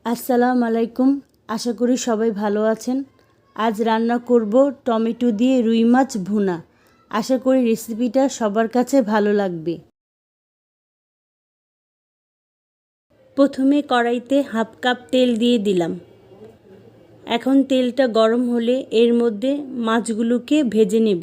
আসসালামু আলাইকুম। আশা করি সবাই ভালো আছেন। আজ রান্না করব টমেটো দিয়ে রুই মাছ ভুনা। আশা করি রেসিপিটা সবার কাছে ভালো লাগবে। প্রথমে কড়াইতে হাফ কাপ তেল দিয়ে দিলাম। এখন তেলটা গরম হলে এর মধ্যে মাছগুলোকে ভেজে নেব।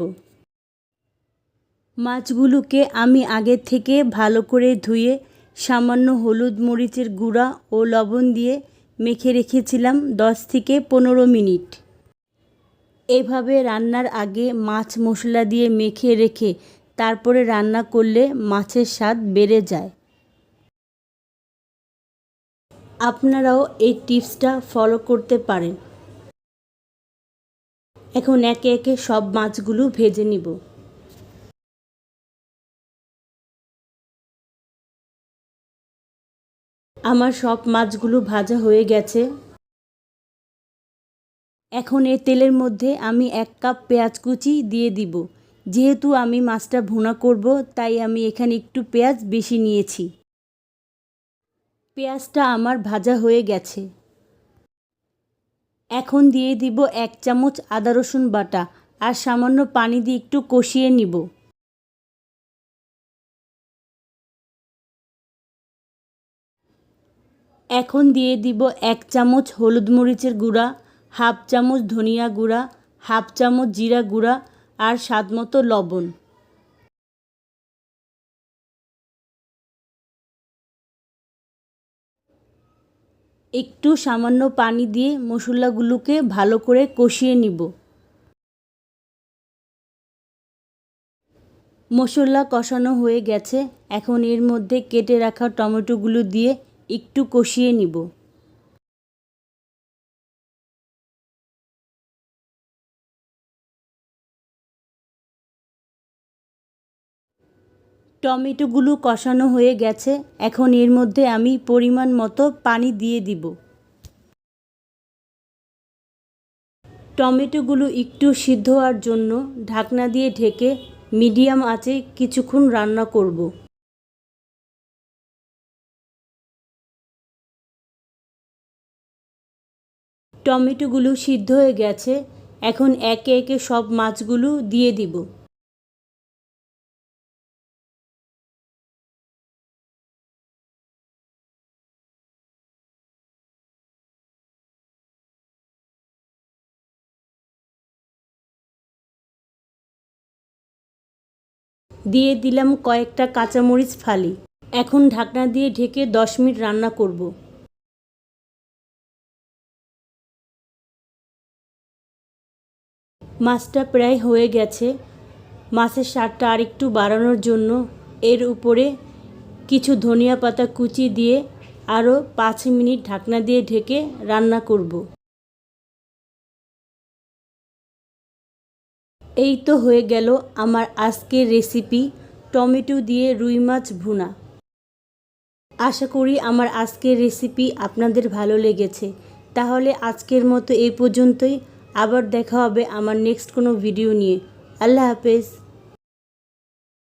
মাছগুলোকে আমি আগে থেকে ভালো করে ধুয়ে সামান্য হলুদ মরিচের গুঁড়া ও লবণ দিয়ে মেখে রেখেছিলাম 10 থেকে 15 মিনিট। এভাবে রান্নার আগে মাছ মশলা দিয়ে মেখে রেখে তারপরে রান্না করলে মাছের স্বাদ বেড়ে যায়। আপনারাও এই টিপসটা ফলো করতে পারেন। এখন একে একে সব মাছগুলো ভেজে নিব। আমার সব মাছগুলো ভাজা হয়ে গেছে। এখন এই তেলের মধ্যে আমি 1 কাপ পেঁয়াজ কুচি দিয়ে দিব। যেহেতু আমি মাছটা ভুনা করব, তাই আমি এখানে একটু পেঁয়াজ বেশি নিয়েছি। পেঁয়াজটা আমার ভাজা হয়ে গেছে। এখন দিয়ে দিব 1 চামচ আদা রসুন বাটা আর সামান্য পানি দিয়ে একটু কষিয়ে নিব। এখন দিয়ে দিব 1 চামচ হলুদ মরিচের গুঁড়া, হাফ চামচ ধনিয়া গুঁড়া, হাফ চামচ জিরা গুঁড়া আর স্বাদমতো লবণ। একটু সামান্য পানি দিয়ে মশলাগুলোকে ভালো করে কষিয়ে নিব। মশলা কষানো হয়ে গেছে। এখন এর মধ্যে কেটে রাখা টমেটোগুলো দিয়ে একটু কষিয়ে নিব। টমেটোগুলো কষানো হয়ে গেছে। এখন এর মধ্যে আমি পরিমাণ মতো পানি দিয়ে দিব। টমেটোগুলো একটু সিদ্ধ হওয়ার জন্য ঢাকনা দিয়ে ঢেকে মিডিয়াম আঁচে কিছুক্ষণ রান্না করব। টমেটোগুলো সিদ্ধ হয়ে গেছে। এখন একে একে সব মাছগুলো দিয়ে দিব। দিয়ে দিলাম কয়েকটা কাঁচামরিচ ফালি। এখন ঢাকনা দিয়ে ঢেকে 10 মিনিট রান্না করব। মাছটা প্রায় হয়ে গেছে। মাছের স্বাদটা আরেকটু বাড়ানোর জন্য এর উপরে কিছু ধনিয়া পাতা কুচি দিয়ে আরও 5 মিনিট ঢাকনা দিয়ে ঢেকে রান্না করব। এই তো হয়ে গেল আমার আজকের রেসিপি টমেটো দিয়ে রুই মাছ ভুনা। আশা করি আমার আজকের রেসিপি আপনাদের ভালো লেগেছে। তাহলে আজকের মতো এই পর্যন্তই। আবার দেখা হবে আমার নেক্সট কোনো ভিডিও নিয়ে। আল্লাহ হাফেজ।